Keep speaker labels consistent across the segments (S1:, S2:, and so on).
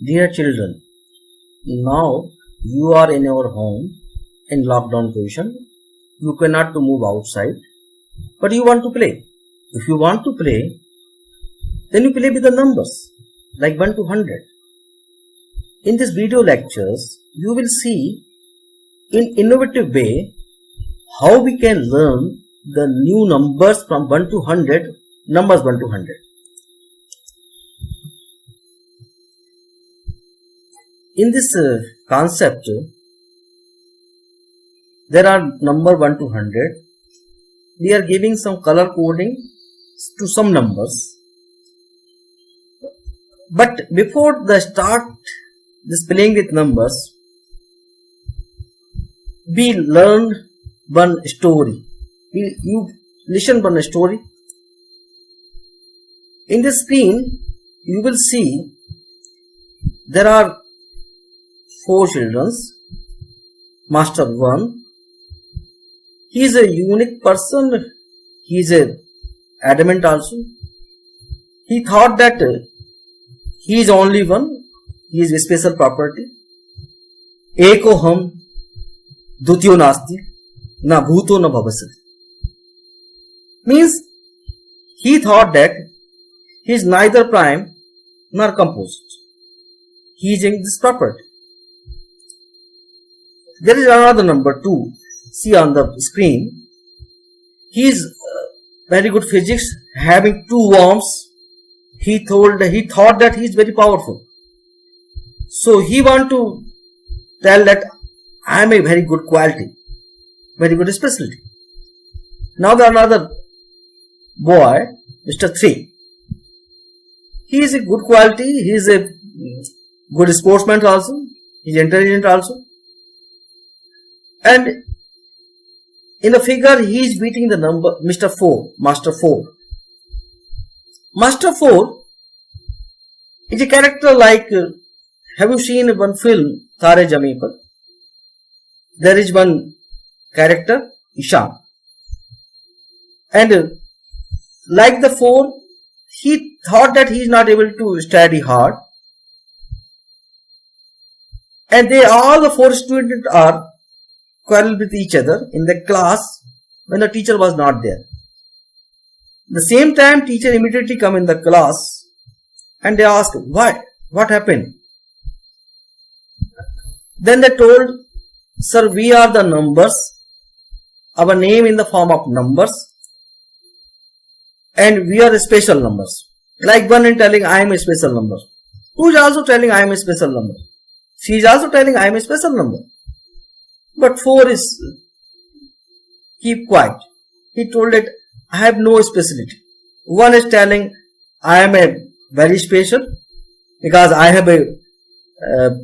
S1: Dear children, now you are in your home in lockdown position. You cannot to move outside, but you want to play. If you want to play, then you play with the numbers like 1 to 100. In this video lectures, you will see in innovative way how we can learn the new numbers from 1 to 100, numbers 1 to 100. In this concept, there are number 1 to 100. We are giving some color coding to some numbers. But before the start this playing with numbers, we learned one story. You listen one story. In the screen, you will see there are 4 children. Master 1. He is a unique person. He is a adamant also. He thought that he is only one. He is a special property. Eko ham dutyo nasti na bhuto na bhavasati. Means he thought that he is neither prime nor composite. He is in this property. There is another number 2. See on the screen. He is very good physics, having 2 worms. He thought that he is very powerful. So he want to tell that I am a very good quality, very good specialty. Now the another boy, Mr. 3. He is a good quality. He is a good sportsman also. He is intelligent also. And in the figure, he is beating the number Mr. 4, Master 4. Master 4 is a character like, have you seen one film, Tare Zameen Par? There is one character, Ishan. And like the 4, he thought that he is not able to study hard. And all the 4 students are quarrel with each other in the class when the teacher was not there. The same time, teacher immediately come in the class and they ask, why? What happened? Then they told, sir, we are the numbers, our name in the form of numbers, and we are special numbers. Like one is telling, I am a special number. 2 is also telling, I am a special number. She is also telling, I am a special number. But 4 is keep quiet. He told that I have no specialty. 1 is telling I am a very special because I have a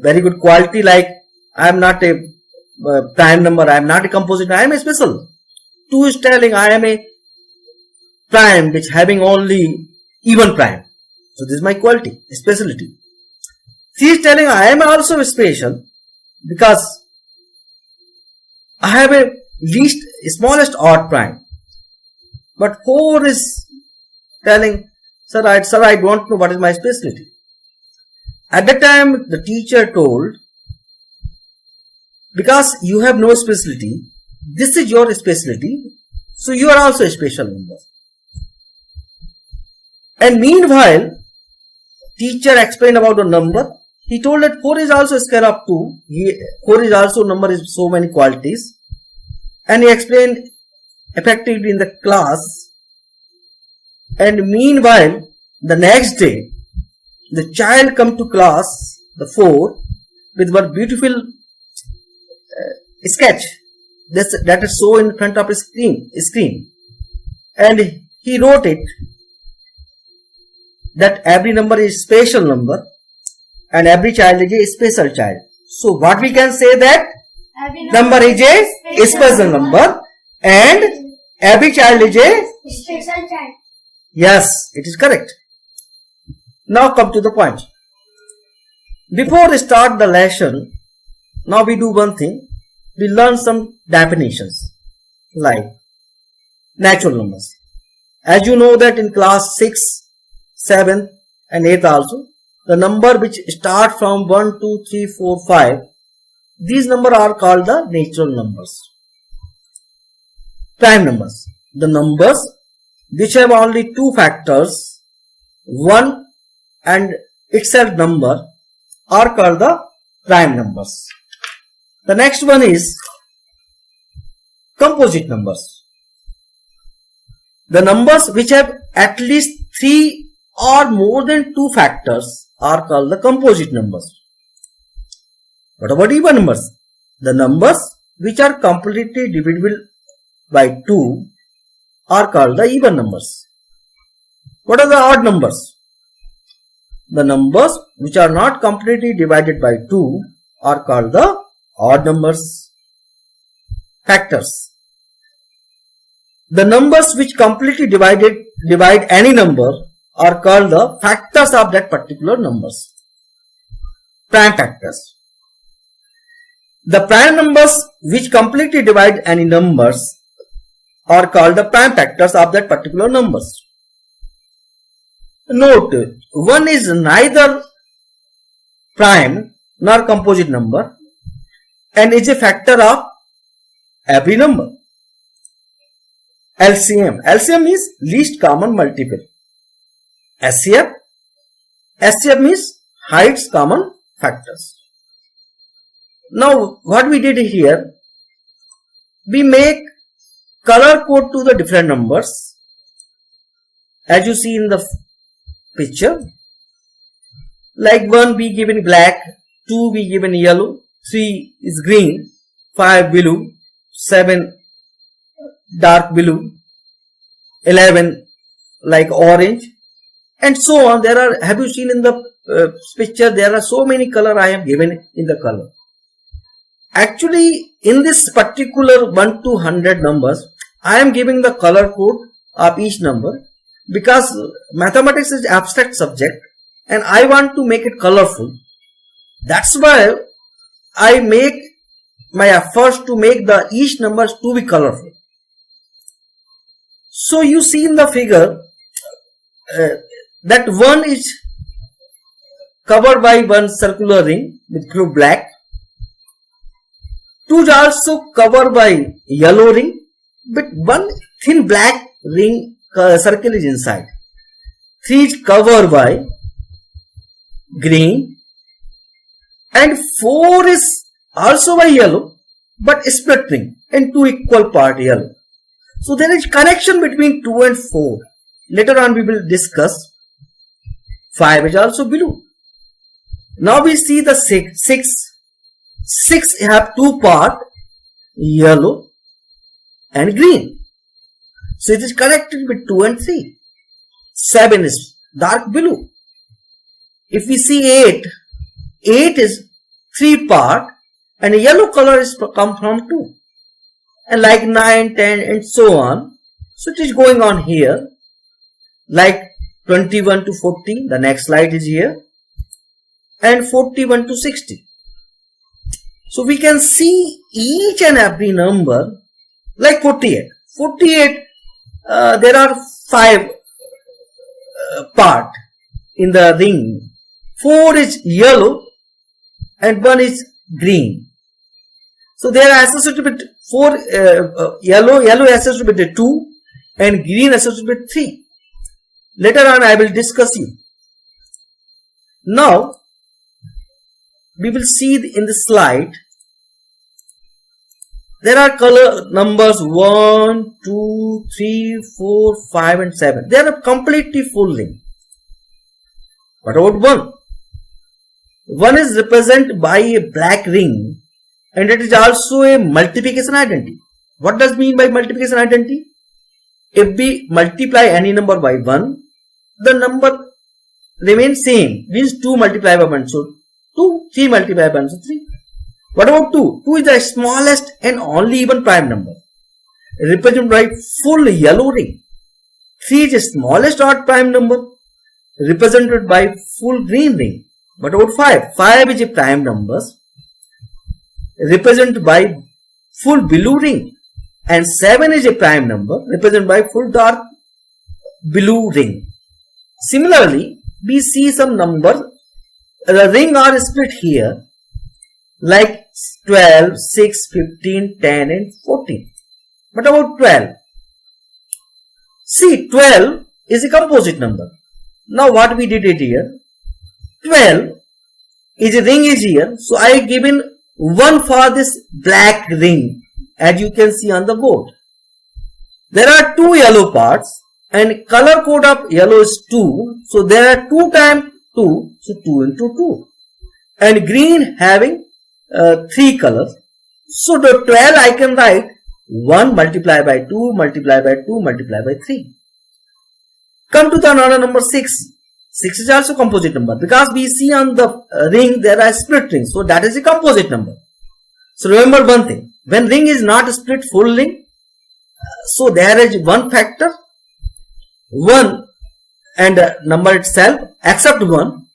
S1: very good quality, like I am not a prime number, I am not a composite, I am a special. 2 is telling I am a prime which having only even prime. So this is my quality, specialty. 3 is telling I am also special because I have a smallest odd prime. But 4 is telling, sir, I don't know what is my specialty. At that time, the teacher told, because you have no specialty, this is your specialty, so you are also a special number. And meanwhile, teacher explained about the number. He told that 4 is also a scale of 2. 4 is also number is so many qualities. And he explained effectively in the class. And meanwhile, the next day, the child come to class, the 4, with one beautiful sketch that is so in front of his screen. And he wrote it that every number is a special number and every child is a special child. So what we can say that number is a special number and every child is a
S2: special child.
S1: Yes, it is correct. Now come to the point. Before we start the lesson, now we do one thing. We learn some definitions like natural numbers. As you know that in class 6, 7 and 8 also, the number which start from 1, 2, 3, 4, 5, these numbers are called the natural numbers. Prime numbers, the numbers which have only two factors, 1 and itself number, are called the prime numbers. The next one is composite numbers. The numbers which have at least 3 or more than 2 factors are called the composite numbers. What about even numbers? The numbers which are completely divisible by 2 are called the even numbers. What are the odd numbers? The numbers which are not completely divided by 2 are called the odd numbers. Factors. The numbers which completely divide any number are called the factors of that particular numbers. Prime factors. The prime numbers which completely divide any numbers are called the prime factors of that particular numbers. Note, 1 is neither prime nor composite number and is a factor of every number. LCM. LCM is least common multiple. SCF. SCF means highest common factors. Now what we did here, we make color code to the different numbers as you see in the picture. Like 1 we given black, 2 we given yellow, 3 is green, 5 blue, 7 dark blue, 11 like orange, and so on. There are, have you seen in the picture, there are so many color I have given in the color. Actually in this particular 1 to 100 numbers, I am giving the color code of each number because mathematics is abstract subject and I want to make it colorful. That's why I make my efforts to make the each numbers to be colorful. So you see in the figure that 1 is covered by one circular ring with blue black. 2 is also covered by yellow ring, but one thin black ring circle is inside. 3 is covered by green, and 4 is also by yellow, but split ring in 2 equal part yellow. So there is connection between 2 and 4. Later on we will discuss. 5 is also blue. Now we see the 6. 6 have 2 part, yellow and green. So it is connected with 2 and 3. 7 is dark blue. If we see 8, 8 is 3 part and yellow color is come from 2. And like 9, 10 and so on. So it is going on here. Like 21 to 40, the next slide is here. And 41 to 60. So we can see each and every number like 48. 48, there are 5 part in the ring. 4 is yellow and 1 is green. So they are associated with 4, yellow associated with the 2 and green associated with 3. Later on I will discuss you. Now we will see in the slide there are color numbers 1, 2, 3, 4, 5 and 7. They are completely full ring. What about 1? 1 is represented by a black ring and it is also a multiplication identity. What does mean by multiplication identity? If we multiply any number by 1, the number remains same, means 2 multiplied by 1, so 2, 3 multiplied by 1, so 3. What about 2? 2 is the smallest and only even prime number, represented by full yellow ring. 3 is the smallest odd prime number, represented by full green ring. What about 5? 5 is a prime number, represented by full blue ring. And 7 is a prime number, represented by full dark blue ring. Similarly, we see some numbers the ring are split here like 12, 6, 15, 10 and 14. What about 12? See, 12 is a composite number. Now what we did it here, 12 is a ring is here. So I given 1 for this black ring, as you can see on the board. There are 2 yellow parts and color code of yellow is 2. So there are 2 times 2, so 2 into 2. And green having 3 colors. So the 12 I can write 1 multiplied by 2 multiplied by 2 multiplied by 3. Come to the another number 6. 6 is also composite number because we see on the ring there are split rings. So that is a composite number. So remember one thing. When ring is not a split full ring, so there is one factor, 1 and number itself except 1.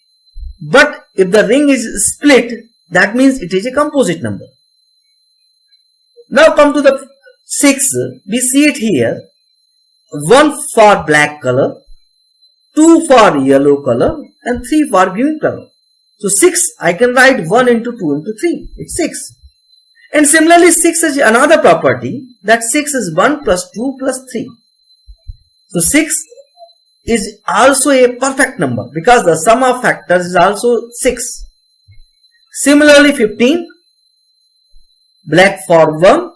S1: But if the ring is split, that means it is a composite number. Now come to the 6. We see it here. 1 for black color, 2 for yellow color and 3 for green color. So 6 I can write 1 into 2 into 3. It's 6. And similarly 6 is another property that 6 is 1 plus 2 plus 3. So 6 is also a perfect number because the sum of factors is also 6. Similarly 15, black for 1,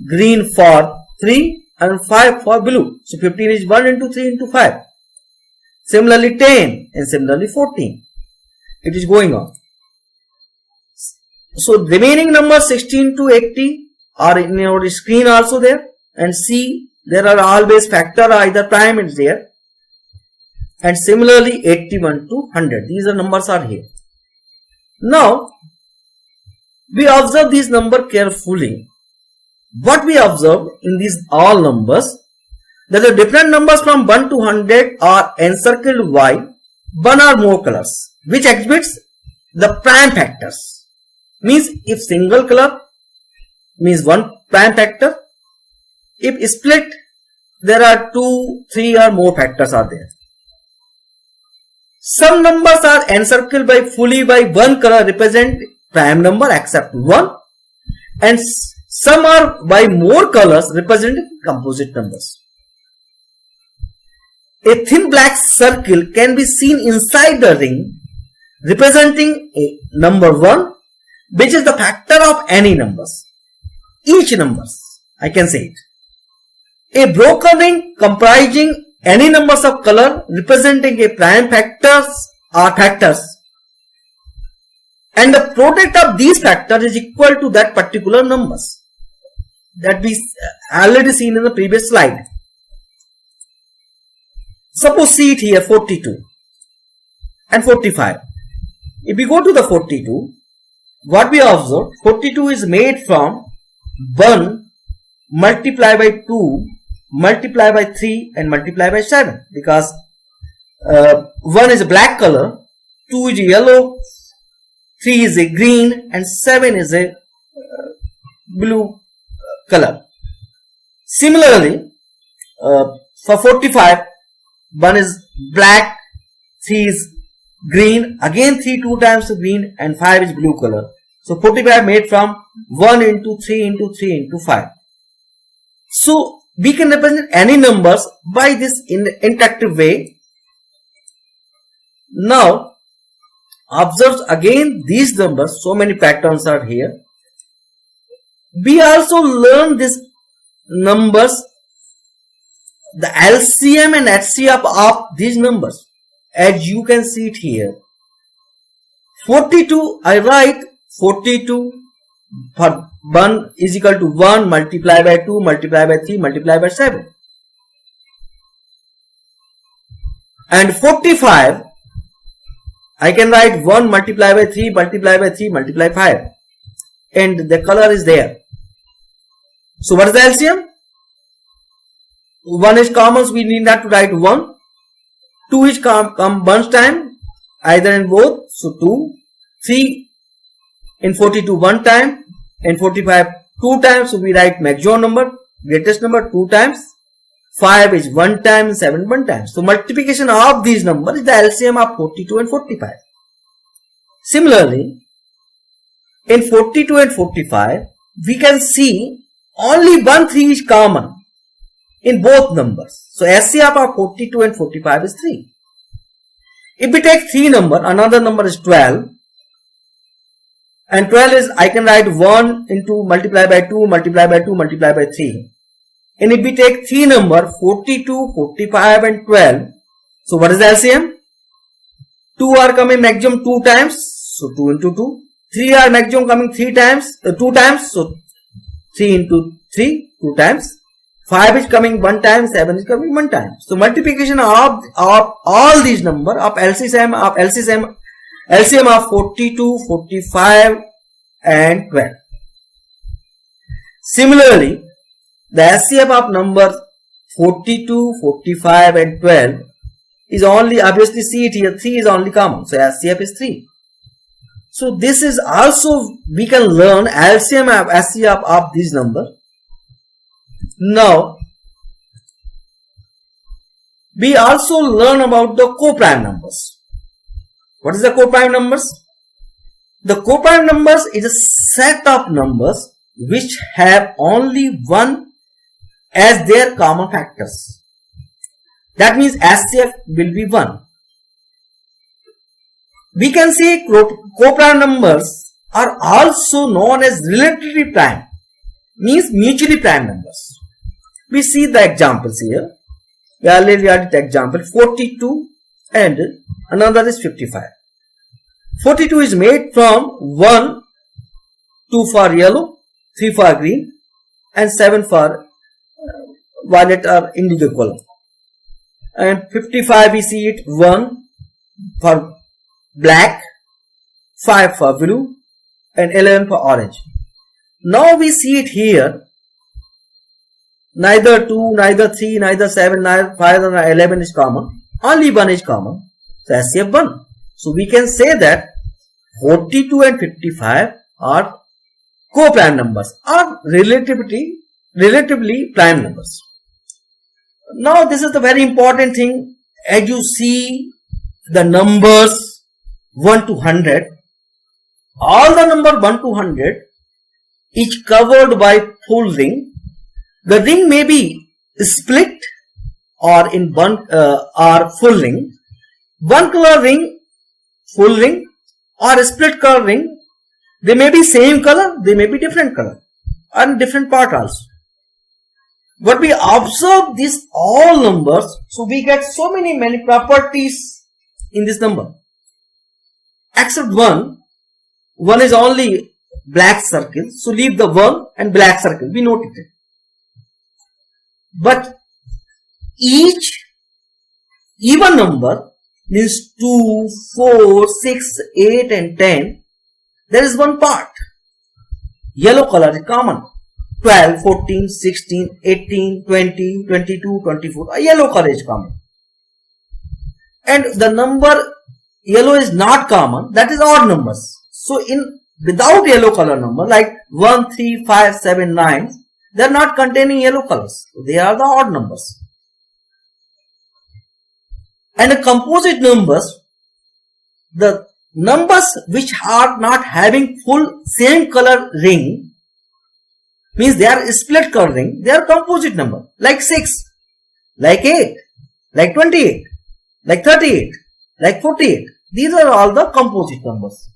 S1: green for 3 and 5 for blue. So 15 is 1 into 3 into 5. Similarly 10 and similarly 14. It is going on. So remaining numbers 16 to 80 are in your screen also there. And see, there are always factor either prime is there. And similarly 81 to 100. These are numbers are here. Now, we observe these numbers carefully. What we observe in these all numbers, that the different numbers from 1 to 100 are encircled by 1 or more colors, which exhibits the prime factors. Means if single color means 1 prime factor, if split there are 2, 3 or more factors are there. Some numbers are encircled by fully by 1 color represent prime number except 1, and some are by more colors represent composite numbers. A thin black circle can be seen inside the ring representing a number 1, which is the factor of any numbers. Each numbers, I can say it. A broken ring comprising any numbers of color representing a prime factors or factors, and the product of these factors is equal to that particular numbers that we already seen in the previous slide. Suppose see it here 42 and 45. If we go to the 42, what we observe, 42 is made from 1 multiplied by 2 multiply by 3 and multiply by 7, because 1 is a black color, 2 is a yellow, 3 is a green and 7 is a blue color. Similarly, for 45, 1 is black, 3 is green, again 3 2 times green and 5 is blue color. So 45 made from 1 into 3 into 3 into 5. So we can represent any numbers by this interactive way. Now observe again these numbers, so many patterns are here. We also learn these numbers, the LCM and HCF of these numbers, as you can see it here. 42, I write 42 for 1 is equal to 1 multiplied by 2 multiplied by 3 multiplied by 7. And 45, I can write 1 multiplied by 3 multiplied by 3 multiplied by 5. And the color is there. So what is the LCM? 1 is common, so we need not to write 1. 2 is come bunch time, either in both, so 2. 3 in 42 1 time, in 45 2 times, so we write maximum number, greatest number 2 times. 5 is 1 time, 7 1 time. So multiplication of these numbers is the LCM of 42 and 45. Similarly, in 42 and 45, we can see only one 3 is common in both numbers. So SCF of 42 and 45 is 3. If we take 3 number, another number is 12. And 12 is, I can write 1 into multiply by 2, multiply by 2, multiply by 3. And if we take 3 number, 42, 45 and 12. So what is the LCM? 2 are coming maximum 2 times. So 2 into 2. 3 are maximum coming 2 times. So 3 into 3, 2 times. 5 is coming 1 time, 7 is coming 1 time. So multiplication of all these numbers of LCM of 42, 45 and 12. Similarly, the SCF of numbers 42, 45 and 12 is only, obviously see it here, 3 is only common. So SCF is 3. So this is also, we can learn LCM of SCF of these numbers. Now, we also learn about the co-prime numbers. What is the co-prime numbers? The co-prime numbers is a set of numbers which have only one as their common factors. That means SCF will be 1. We can say co-prime numbers are also known as relatively prime, means mutually prime numbers. We see the examples here. We already had the example 42 and another is 55. 42 is made from 1, 2 for yellow, 3 for green and 7 for violet or indigo color. And 55 we see it 1 for black, 5 for blue and 11 for orange. Now we see it here. Neither 2, neither 3, neither 7, neither 5 or 11 is common. Only 1 is common. So SCF 1. So we can say that 42 and 55 are co-prime numbers, are relatively prime numbers. Now this is the very important thing. As you see the numbers 1 to 100, all the number 1 to 100 is covered by full ring. The ring may be split or in one or full ring. One color ring, full ring or split color ring. They may be same color, they may be different color and different part also. But we observe these all numbers, so we get so many properties in this number. Except one is only black circle, so leave the 1 and black circle, we noted it. But each even number means 2, 4, 6, 8 and 10, there is one part. Yellow color is common. 12, 14, 16, 18, 20, 22, 24. A yellow color is common. And the number yellow is not common, that is odd numbers. So without yellow color number like 1, 3, 5, 7, 9, they are not containing yellow colors. They are the odd numbers. And the composite numbers, the numbers which are not having full same color ring, means they are split color ring, they are composite number. Like 6, like 8, like 28, like 38, like 48. These are all the composite numbers.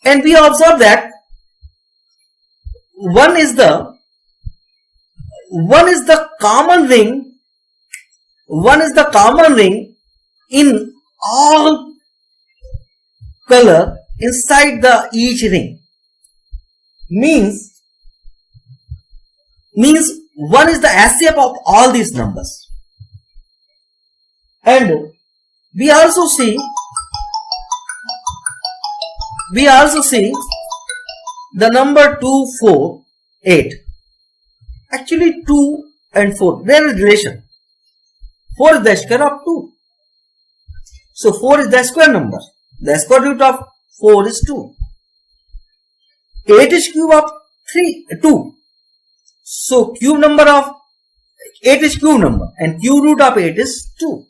S1: And we observe that one is the common ring in all color inside the each ring. Means one is the SCF of all these numbers. And we also see the number 2, 4, 8. Actually 2 and 4, there is relation. 4 is the square of 2. So 4 is the square number. The square root of 4 is 2. 8 is cube of 2. So cube number of 8 is cube number and cube root of 8 is 2.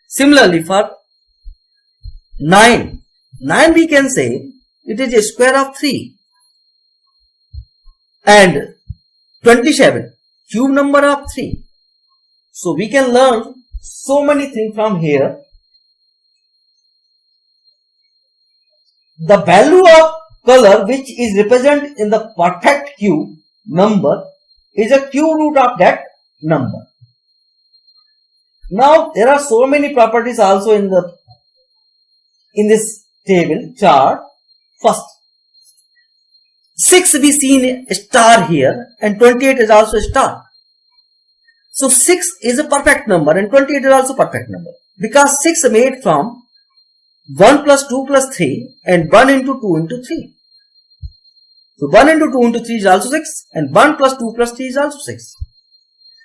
S1: Similarly for 9, 9 we can say it is a square of 3. And 27, cube number of 3. So we can learn so many things from here. The value of color which is represented in the perfect cube number is a cube root of that number. Now there are so many properties also in this table chart. First, 6 we see a star here and 28 is also a star. So 6 is a perfect number and 28 is also perfect number because 6 made from 1 plus 2 plus 3 and 1 into 2 into 3. So 1 into 2 into 3 is also 6 and 1 plus 2 plus 3 is also 6.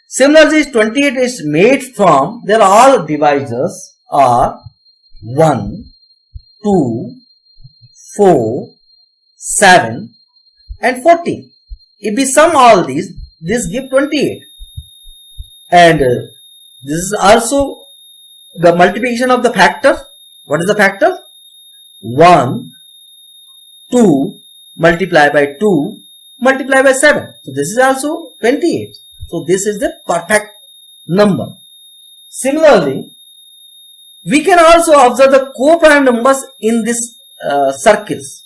S1: Similarly, 28 is made from, their all divisors are 1, 2, 4, 7 and 14. If we sum all these, this gives 28. And this is also the multiplication of the factor. What is the factor? 1, 2 multiplied by 2 multiplied by 7. So this is also 28. So this is the perfect number. Similarly, we can also observe the co-prime numbers in this circles.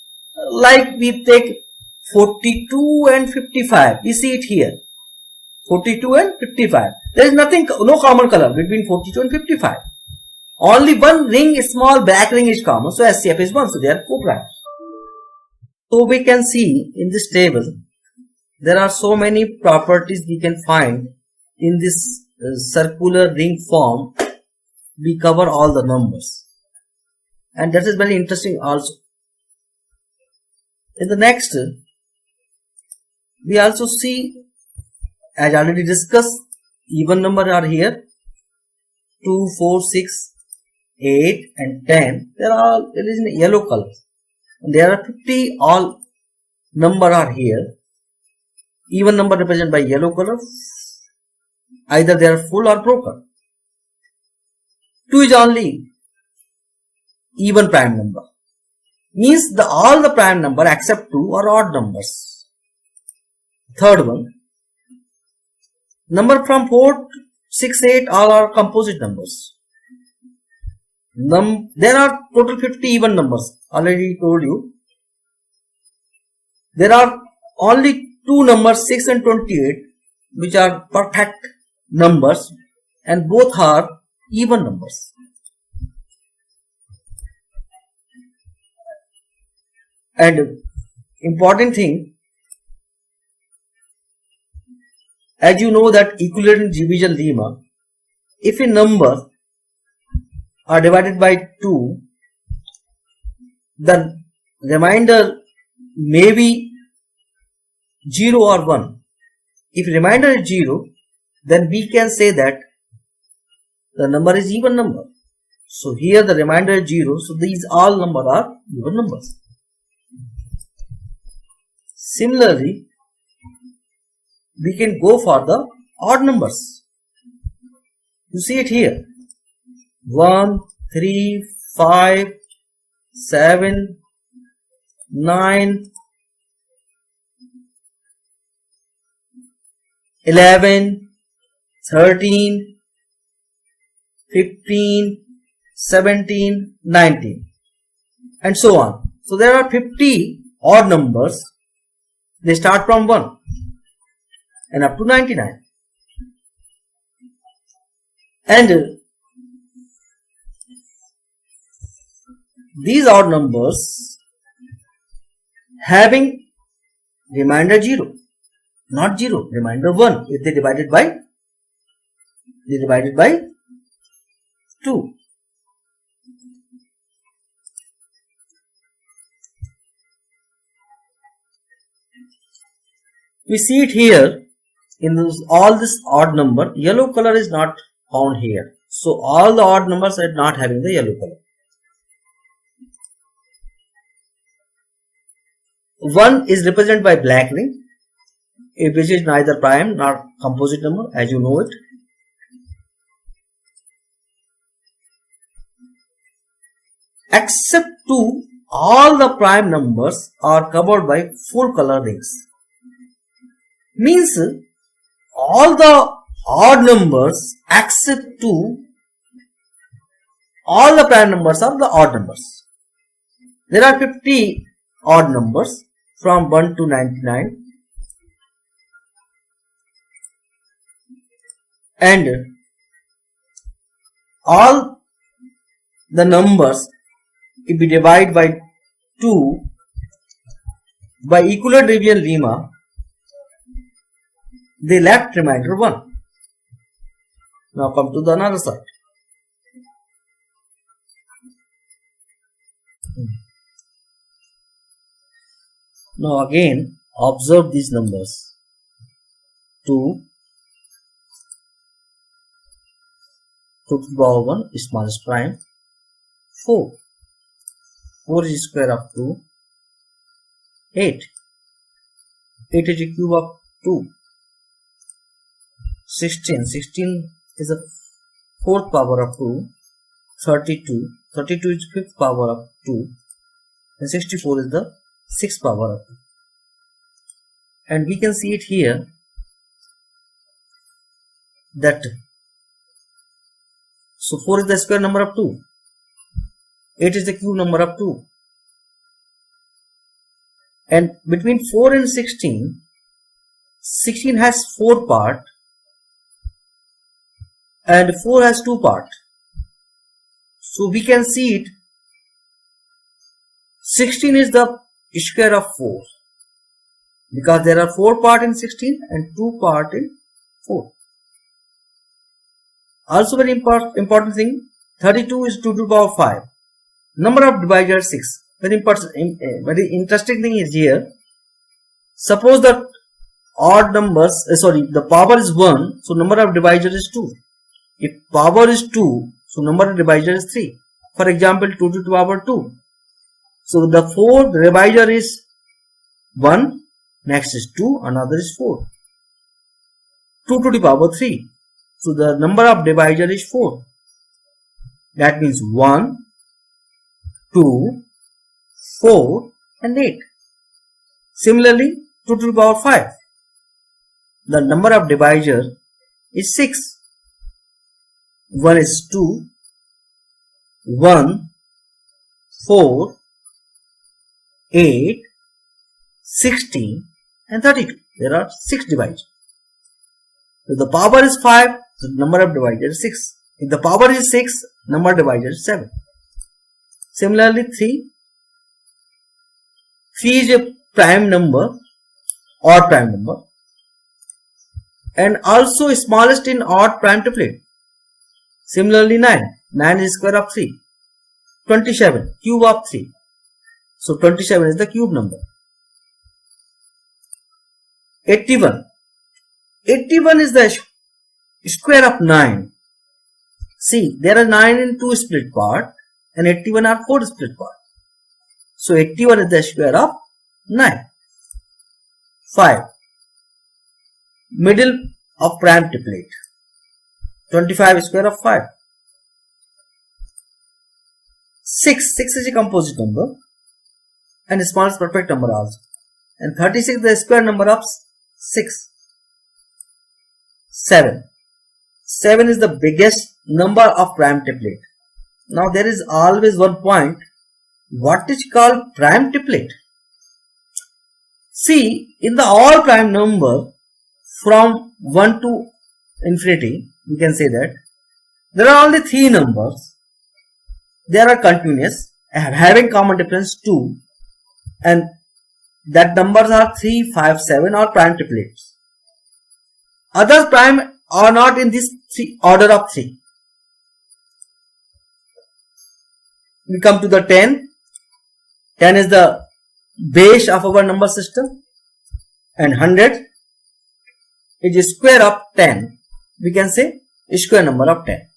S1: Like we take 42 and 55. We see it here. 42 and 55. There is nothing, no common color between 42 and 55. Only one ring, a small black ring is common. So SCF is 1. So they are co-prime. So we can see in this table, there are so many properties we can find in this circular ring form. We cover all the numbers. And that is very interesting also. In the next, we also see, as already discussed, even number are here. 2, 4, 6, 8 and 10. They are all in yellow color. And there are 50 all number are here. Even number represented by yellow color. Either they are full or broken. 2 is only even prime number. Means all the prime number except 2 are odd numbers. Third one. Number from 4, 6, 8 all are composite numbers. There are total 50 even numbers. Already told you. There are only two numbers 6 and 28 which are perfect numbers and both are even numbers. And important thing, as you know that equivalent division lemma, if a number are divided by 2, the remainder may be 0 or 1. If remainder is 0, then we can say that the number is even number. So here the remainder is 0, so these all numbers are even numbers. Similarly, we can go for the odd numbers. You see it here. 1, 3, 5, 7, 9, 11, 13, 15, 17, 19 and so on. So there are 50 odd numbers. They start from 1 and up to 99. And these odd numbers having remainder 0, not 0, remainder 1 if they divided by 2. We see it here in all this odd number. Yellow color is not found here. So all the odd numbers are not having the yellow color. 1 is represented by black ring, which is neither prime nor composite number, as you know it. Except 2, all the prime numbers are covered by full color rings. Means all the odd numbers except 2, all the prime numbers are the odd numbers. There are 50 odd numbers from 1 to 99, and all the numbers, if we divide by 2 by equivalent division lemma, they left remainder 1. Now come to the another side. Now again observe these numbers. 2, 2 to the power 1 is smallest prime. 4 is square of 2. 8 is a cube of 2. 16 is the fourth power of 2. 32 is fifth power of 2, and 64 is the sixth power of 2. And we can see it here that so 4 is the square number of 2, 8 is the cube number of 2, and between 4 and 16 has 4 part and 4 has 2 part. So we can see it 16 is the square of 4 because there are 4 part in 16 and 2 part in 4. Also very important thing, 32 is 2 to the power 5. Number of divisors 6. Very important, very interesting thing is here. Suppose that odd numbers, the power is 1, so number of divisors is 2. If power is 2, so number of divisors is 3. For example, 2 to the power 2. So the fourth divisor is 1, next is 2, another is 4. 2 to the power 3. So the number of divisor is 4. That means 1, 2, 4 and 8. Similarly, 2 to the power 5. The number of divisor is 6. 1 is 2, 1, 4, 8, 16 and 32. There are 6 divisors. If the power is 5, the number of divisors is 6. If the power is 6, number of divisors is 7. Similarly, 3 is a prime number, odd prime number, and also smallest in odd prime triplet. Similarly, 9 is square of 3. 27, cube of 3. So 27 is the cube number. 81 is the square of 9. See, there are 9 in 2 split part and 81 are 4 split part. So 81 is the square of 9. 5, middle of prime triplet. 25 square of 5. 6 is a composite number and smallest perfect number also. And 36 is the square number of 6. 7 is the biggest number of prime triplet. Now there is always one point. What is called prime triplet? See, in the all prime number from 1 to infinity, we can say that there are only 3 numbers. They are continuous, having common difference 2, and that numbers are 3, 5, 7 or prime triplets. Other prime are not in this order of 3. We come to the 10. 10 is the base of our number system, and 100 is a square of 10. We can say a square number of 10.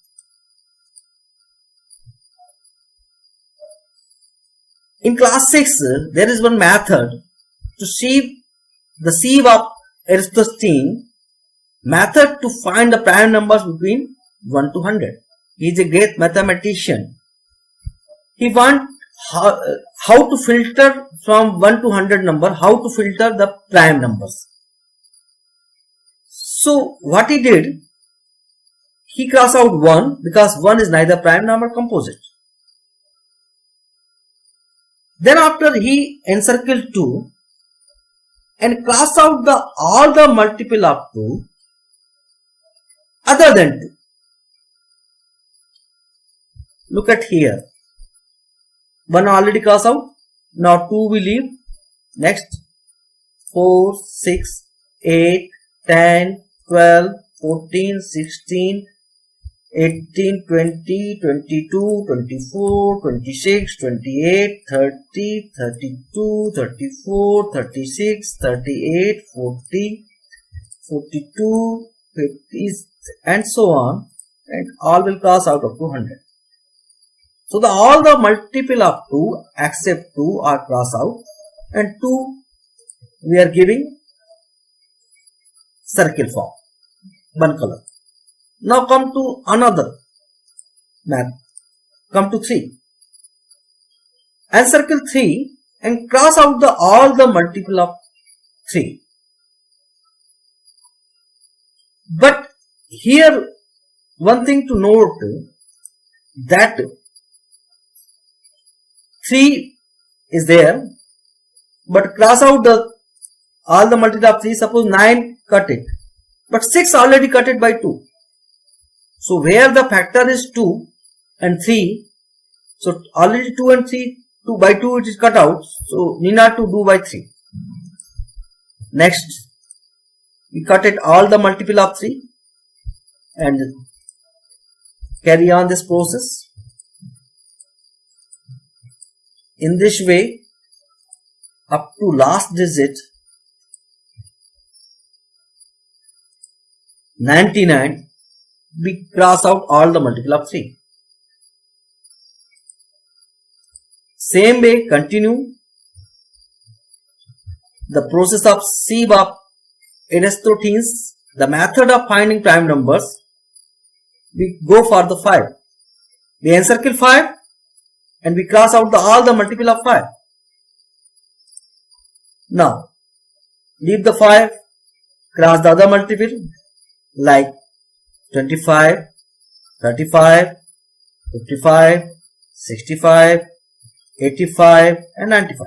S1: In class 6, there is one method to see the sieve of Eratosthenes, method to find the prime numbers between 1 to 100. He is a great mathematician. He found how to filter from 1 to 100 number, how to filter the prime numbers. So what he did, he crossed out 1 because 1 is neither prime nor composite. Then after he encircled 2 and crossed out all the multiple of 2 other than 2. Look at here. 1 already crossed out. Now 2 we leave. Next 4, 6, 8, 10, 12, 14, 16, 18, 20, 22, 24, 26, 28, 30, 32, 34, 36, 38, 40, 42, 50 and so on, and all will cross out up to 100. So all the multiple of 2 except 2 are crossed out, and 2 we are giving circle form, one color. Now come to another map. Come to 3. Encircle 3 and cross out all the multiple of 3. But here one thing to note, that 3 is there, but cross out all the multiple of 3. Suppose 9, cut it, but 6 already cut it by 2. So where the factor is 2 and 3, so already 2 and 3, 2 by 2 it is cut out, so need not to do by 3. Next, we cut it all the multiple of 3 and carry on this process. In this way, up to last digit 99, we cross out all the multiple of 3. Same way, continue the process of sieve of Eratosthenes, the method of finding prime numbers. We go for the 5. We encircle 5 and we cross out all the multiple of 5. Now, leave the 5, cross the other multiple like 25, 35, 55, 65, 85 and 95.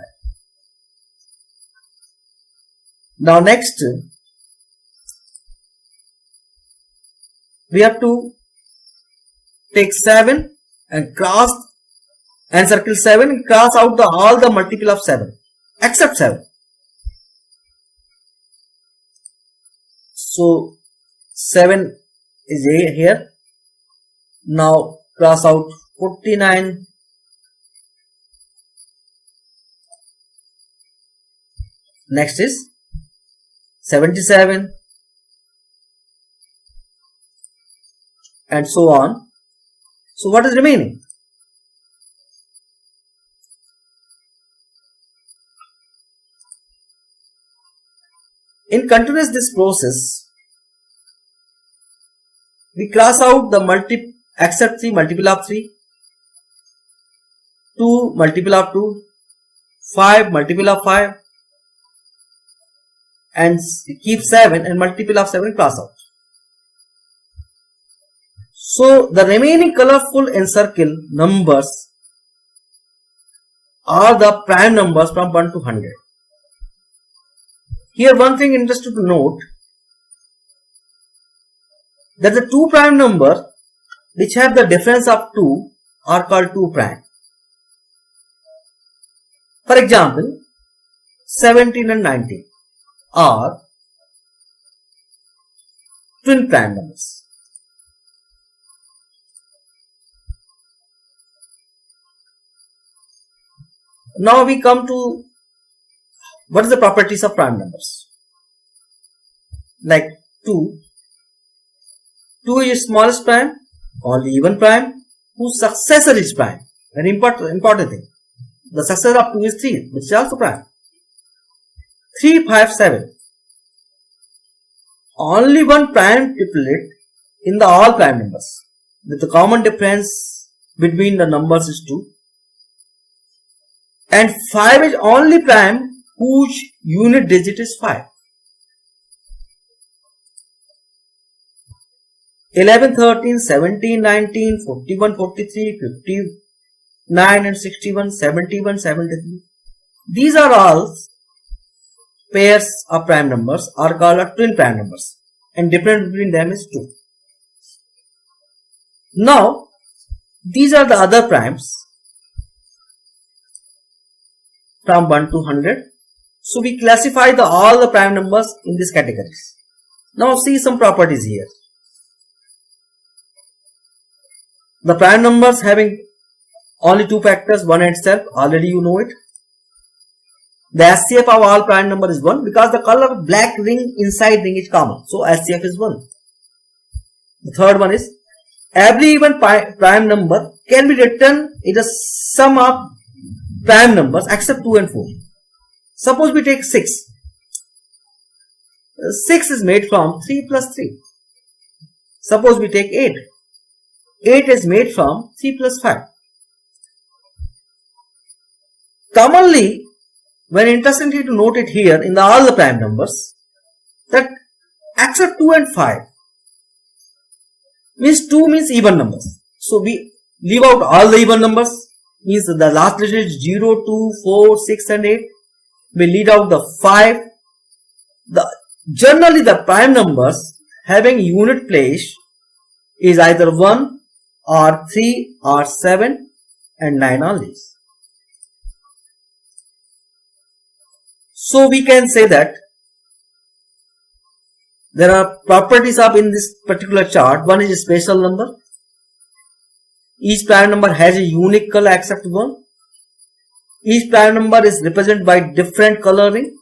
S1: Now next, we have to take 7 and encircle 7 and cross out all the multiple of 7 except 7. So 7 is here. Now cross out 49. Next is 77 and so on. So what is remaining? In continuous this process, we cross out the except 3 multiple of 3, 2 multiple of 2, 5 multiple of 5 and keep 7 and multiple of 7 cross out. So the remaining colorful encircle numbers are the prime numbers from 1 to 100. Here one thing interesting to note, that the 2 prime numbers which have the difference of 2 are called 2 prime. For example, 17 and 19 are twin prime numbers. Now we come to what is the properties of prime numbers. Like 2 is smallest prime, only even prime, whose successor is prime. Very important thing. The successor of 2 is 3, which is also prime. 3, 5, 7. Only one prime triplet in the all prime numbers, with the common difference between the numbers is 2. and 5 is only prime whose unit digit is 5. 11, 13, 17, 19, 41, 43, 59 and 61, 71, 73. These are all pairs of prime numbers are called twin prime numbers, and difference between them is 2. Now, these are the other primes from 1 to 100. So, we classify all the prime numbers in these categories. Now, see some properties here. The prime numbers having only 2 factors, 1 and itself, already you know it. The SCF of all prime number is 1 because the color of black ring inside ring is common. So, SCF is 1. The third one is every even prime number can be written in the sum of prime numbers except 2 and 4. Suppose we take 6. 6 is made from 3 plus 3. Suppose we take 8. 8 is made from 3 plus 5. Commonly, when interestingly to note it here in all the prime numbers, that except 2 and 5 means 2 means even numbers. So we leave out all the even numbers, means the last digit is 0, 2, 4, 6 and 8. We leave out the 5. Generally the prime numbers having unit place is either 1 or 3 or 7 and 9 are these. So we can say that there are properties of in this particular chart. One is a special number. Each prime number has a unique color except 1. Each prime number is represented by different coloring.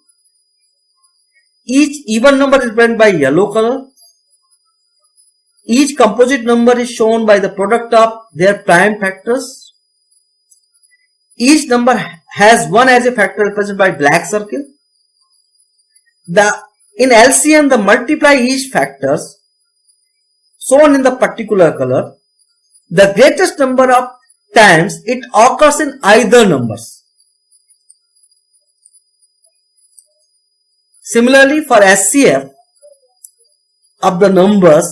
S1: Each even number is represented by yellow color. Each composite number is shown by the product of their prime factors. Each number has 1 as a factor represented by black circle. In LCM, the multiply each factors shown in the particular color. The greatest number of times it occurs in either numbers. Similarly, for SCF of the numbers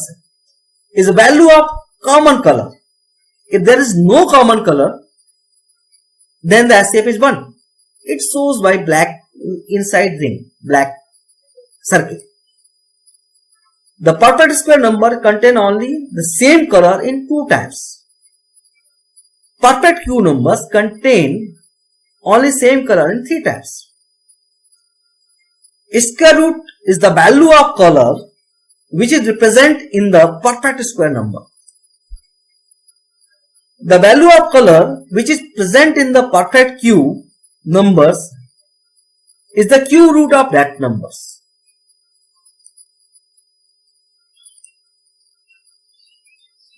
S1: is a value of common color. If there is no common color, then the SCF is 1. It shows by black inside ring, black circle. The perfect square number contain only the same color in 2 times. Perfect Q numbers contain only same color in 3 times. Square root is the value of color which is represented in the perfect square number. The value of color which is present in the perfect Q numbers is the Q root of that numbers.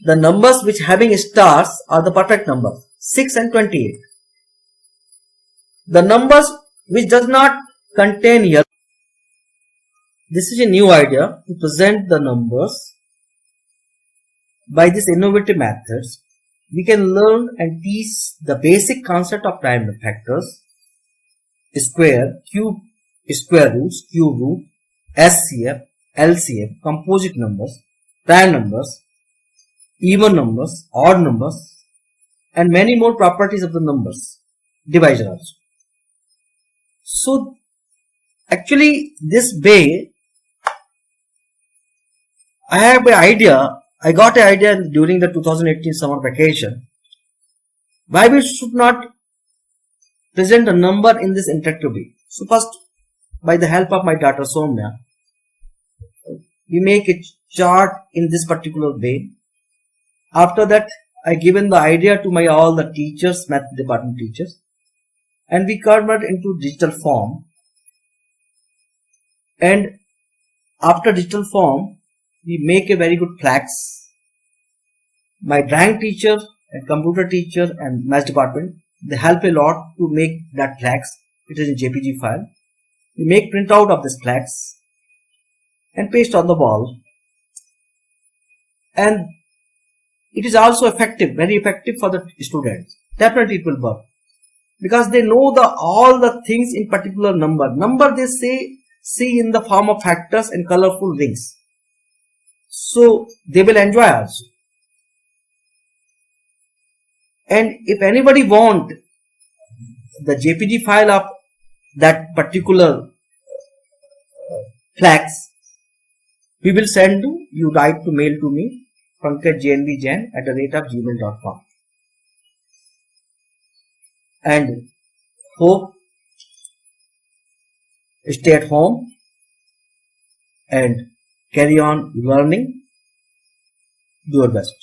S1: The numbers which having stars are the perfect numbers 6 and 28. The numbers which does not contain yellow. This is a new idea to present the numbers by these innovative methods. We can learn and teach the basic concept of prime factors, square, cube, square roots, cube root, SCF, LCF, composite numbers, prime numbers, even numbers, odd numbers, and many more properties of the numbers, divisor also. So, actually, this way, I got an idea during the 2018 summer vacation. Why we should not present a number in this interactive way? So first, by the help of my daughter Soumya, we make a chart in this particular way. After that, I given the idea to all the teachers, math department teachers, and we convert into digital form. And after digital form, we make a very good flags. My drawing teacher and computer teacher and math department, they help a lot to make that flags. It is in JPG file. We make printout of this flags and paste on the wall. And it is also effective, very effective for the students. Definitely it will work. because they know all the things in particular number. Number they see in the form of factors and colorful rings. So they will enjoy also. And if anybody want the JPG file of that particular flags, we will send you write to mail to me, pankajjnvjain@gmail.com. And hope stay at home and carry on learning. Do your best.